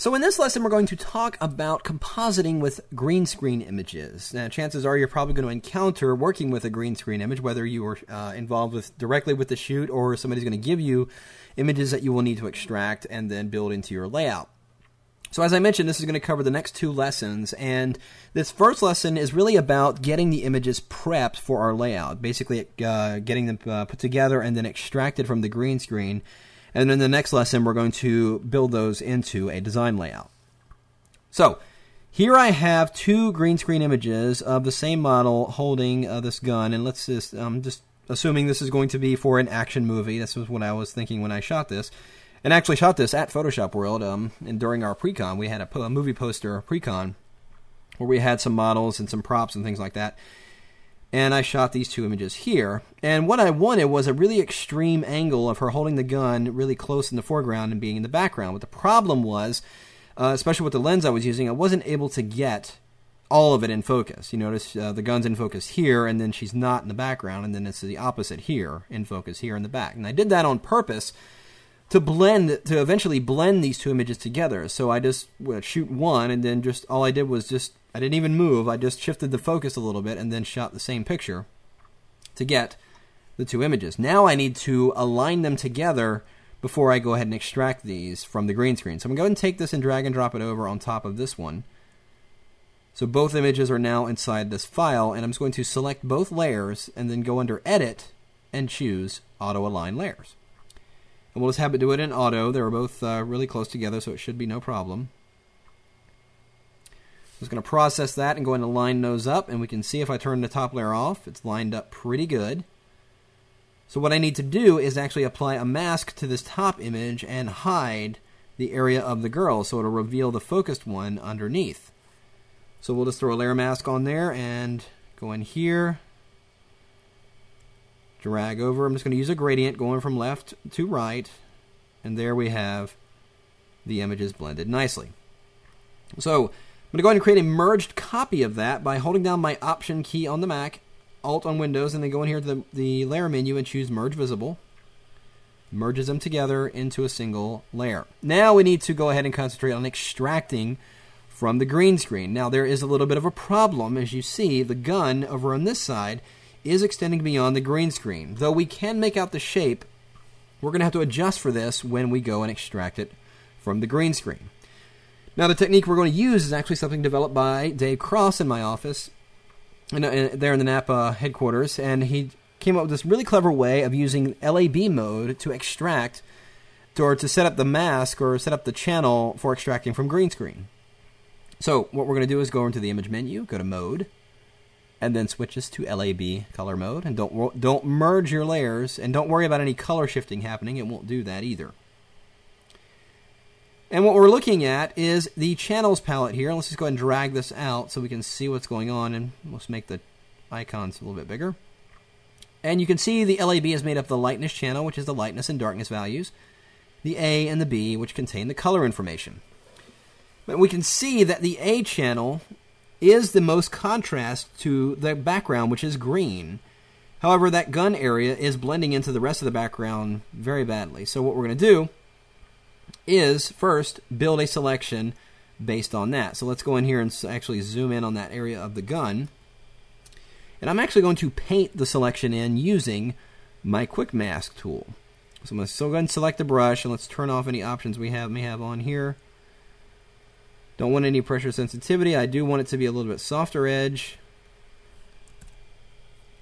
So in this lesson, we're going to talk about compositing with green screen images. Now, chances are you're probably going to encounter working with a green screen image, whether you were involved directly with the shoot or somebody's going to give you images that you will need to extract and then build into your layout. So as I mentioned, this is going to cover the next two lessons, and this first lesson is really about getting the images prepped for our layout, basically getting them put together and then extracted from the green screen. And in the next lesson, we're going to build those into a design layout. So here I have two green screen images of the same model holding this gun. And let's just assuming this is going to be for an action movie. This was what I was thinking when I shot this. And actually shot this at Photoshop World. And during our pre-con, we had a movie poster pre-con where we had some models and some props and things like that. And I shot these two images here. And what I wanted was a really extreme angle of her holding the gun really close in the foreground and being in the background. But the problem was, especially with the lens I was using, I wasn't able to get all of it in focus. You notice the gun's in focus here, and then she's not in the background, and then it's the opposite here, in focus here in the back. And I did that on purpose to eventually blend these two images together. So I just would shoot one, and then all I did was I didn't even move. I just shifted the focus a little bit and then shot the same picture to get the two images. Now I need to align them together before I go ahead and extract these from the green screen. So I'm going to go ahead and take this and drag and drop it over on top of this one. So both images are now inside this file, and I'm just going to select both layers and then go under Edit and choose Auto Align Layers. And we'll just have it do it in auto. They're both really close together, so it should be no problem. I'm just going to process that and go ahead and line those up, and we can see if I turn the top layer off, it's lined up pretty good. So what I need to do is actually apply a mask to this top image and hide the area of the girl, so it'll reveal the focused one underneath. So we'll just throw a layer mask on there and go in here, drag over. I'm just going to use a gradient going from left to right, and there we have the images blended nicely. So I'm going to go ahead and create a merged copy of that by holding down my Option key on the Mac, Alt on Windows, and then go in here to the layer menu and choose Merge Visible. Merges them together into a single layer. Now we need to go ahead and concentrate on extracting from the green screen. Now there is a little bit of a problem. As you see, the gun over on this side is extending beyond the green screen. Though we can make out the shape, we're going to have to adjust for this when we go and extract it from the green screen. Now the technique we're going to use is actually something developed by Dave Cross in my office, there in the Napa headquarters, and he came up with this really clever way of using LAB mode to extract, or to set up the mask or set up the channel for extracting from green screen. So what we're going to do is go into the image menu, go to Mode, and then switch this to LAB color mode. And don't merge your layers, and don't worry about any color shifting happening. It won't do that either. And what we're looking at is the channels palette here. Let's just go ahead and drag this out so we can see what's going on, and let's make the icons a little bit bigger. And you can see the LAB is made up of the lightness channel, which is the lightness and darkness values, the A and the B, which contain the color information. But we can see that the A channel is the most contrast to the background, which is green. However, that gun area is blending into the rest of the background very badly. So what we're going to do is first build a selection based on that. So let's go in here and actually zoom in on that area of the gun. And I'm actually going to paint the selection in using my Quick Mask tool. So I'm going to go ahead and select the brush, and let's turn off any options we may have on here. Don't want any pressure sensitivity. I do want it to be a little bit softer edge.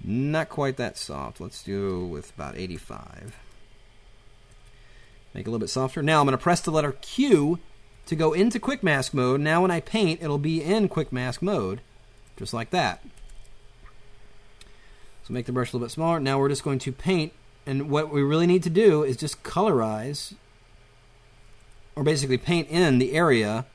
Not quite that soft. Let's do with about 85. Make it a little bit softer. Now I'm going to press the letter Q to go into Quick Mask mode. Now when I paint, it'll be in Quick Mask mode, just like that. So make the brush a little bit smaller. Now we're just going to paint, and what we really need to do is just colorize, or basically paint in the area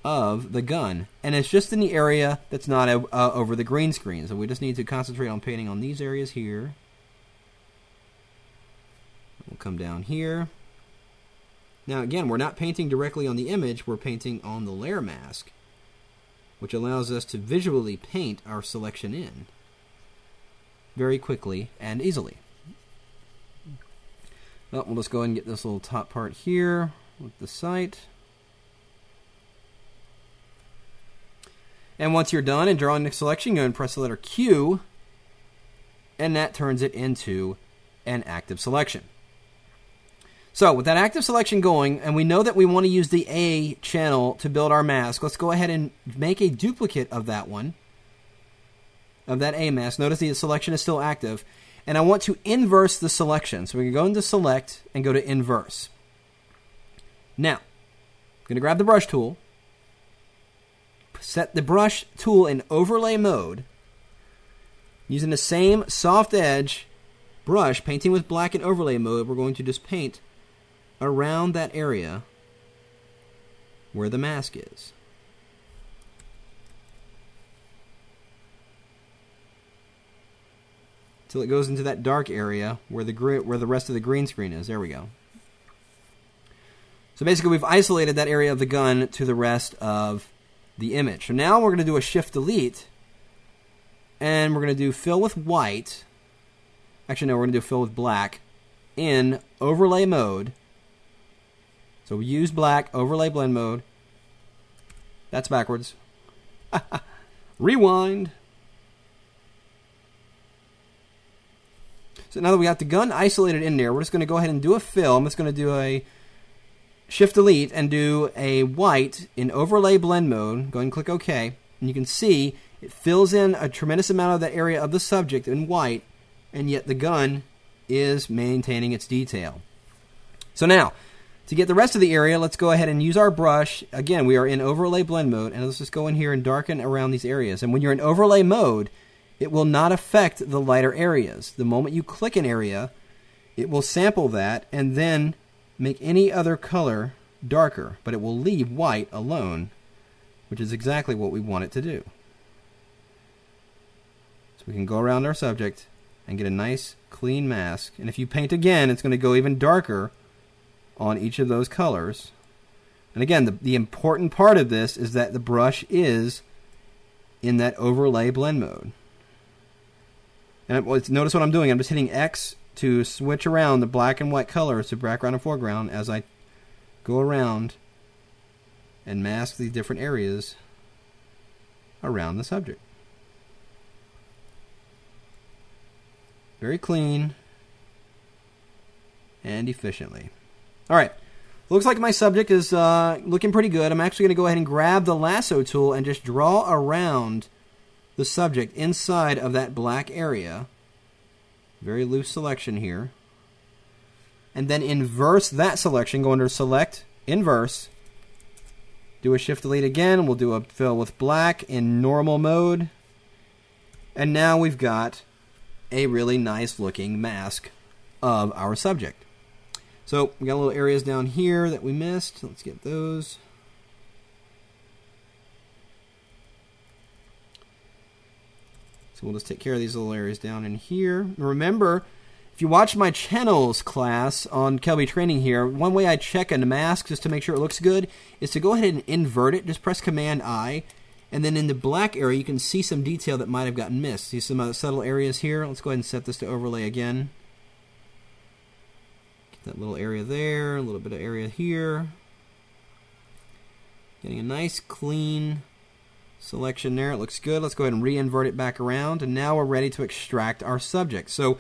of the gun. And it's just in the area that's not over the green screen. So we just need to concentrate on painting on these areas here. We'll come down here. Now again, we're not painting directly on the image, we're painting on the layer mask, which allows us to visually paint our selection in very quickly and easily. Well, we'll just go ahead and get this little top part here with the sight. And once you're done and drawing the selection, go and press the letter Q, and that turns it into an active selection. So with that active selection going, and we know that we want to use the A channel to build our mask, let's go ahead and make a duplicate of that one, of that A mask. Notice the selection is still active. And I want to inverse the selection. So we can go into Select and go to Inverse. Now, I'm going to grab the brush tool, set the brush tool in overlay mode, using the same soft edge brush, painting with black in overlay mode. We're going to just paint around that area where the mask is. Till it goes into that dark area where the rest of the green screen is. There we go. So basically we've isolated that area of the gun to the rest of the image. So now we're going to do a Shift Delete, and we're going to do Fill with White. Actually, no, we're going to do Fill with Black in overlay mode. So we use black, overlay blend mode. That's backwards. Rewind. So now that we got the gun isolated in there, we're just going to go ahead and do a fill. I'm just going to do a Shift Delete and do a white in overlay blend mode. Go ahead and click OK. And you can see it fills in a tremendous amount of the area of the subject in white, and yet the gun is maintaining its detail. So now, to get the rest of the area, let's go ahead and use our brush. Again, we are in overlay blend mode, and let's just go in here and darken around these areas. And when you're in overlay mode, it will not affect the lighter areas. The moment you click an area, it will sample that and then make any other color darker, but it will leave white alone, which is exactly what we want it to do. So we can go around our subject and get a nice clean mask. And if you paint again, it's going to go even darker on each of those colors. And again, the important part of this is that the brush is in that overlay blend mode. And notice what I'm doing. I'm just hitting X to switch around the black and white colors to background and foreground as I go around and mask the different areas around the subject. Very clean and efficiently. All right, looks like my subject is looking pretty good. I'm actually going to go ahead and grab the lasso tool and just draw around the subject inside of that black area. Very loose selection here. And then inverse that selection. Go under Select, Inverse. Do a Shift Delete again. We'll do a Fill with Black in normal mode. And now we've got a really nice looking mask of our subject. So we got little areas down here that we missed. Let's get those. So we'll just take care of these little areas down in here. Remember, if you watch my channels class on Kelby Training here, one way I check a mask just to make sure it looks good is to go ahead and invert it. Just press Command-I. And then in the black area, you can see some detail that might have gotten missed. See some subtle areas here? Let's go ahead and set this to overlay again. That little area there, a little bit of area here. Getting a nice clean selection there. It looks good. Let's go ahead and re-invert it back around, and now we're ready to extract our subject. So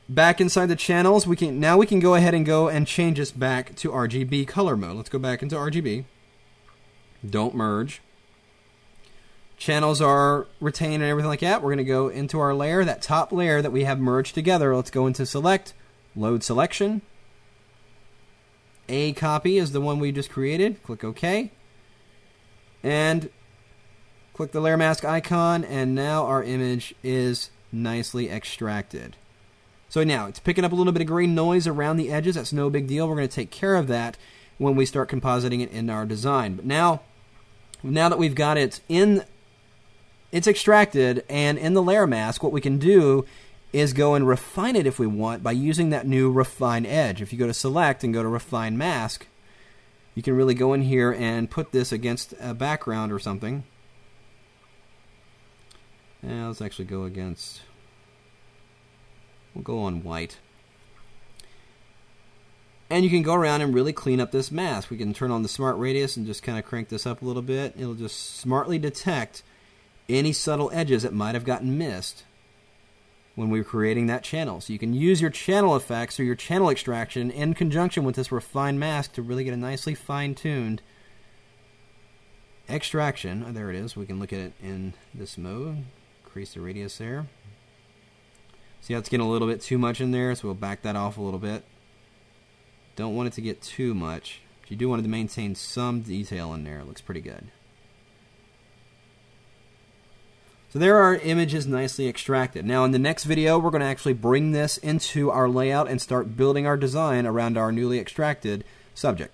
back inside the channels, we can go ahead and change this back to RGB color mode. Let's go back into RGB. Don't merge. Channels are retained and everything like that. We're going to go into our layer, that top layer that we have merged together. Let's go into Select, Load Selection. A copy is the one we just created. Click OK. And click the layer mask icon, and now our image is nicely extracted. So now it's picking up a little bit of green noise around the edges. That's no big deal. We're going to take care of that when we start compositing it in our design. But now that we've got it in, it's extracted and in the layer mask, what we can do is go and refine it if we want by using that new Refine Edge. If you go to Select and go to Refine Mask, you can really go in here and put this against a background or something. Now let's actually go against, we'll go on white. And you can go around and really clean up this mask. We can turn on the smart radius and just kind of crank this up a little bit. It'll just smartly detect any subtle edges that might have gotten missed when we were creating that channel. So you can use your channel effects or your channel extraction in conjunction with this refined mask to really get a nicely fine-tuned extraction. Oh, there it is. We can look at it in this mode. Increase the radius there. See how it's getting a little bit too much in there, so we'll back that off a little bit. Don't want it to get too much. But you do want it to maintain some detail in there. It looks pretty good. So there are our images nicely extracted. Now in the next video, we're going to actually bring this into our layout and start building our design around our newly extracted subject.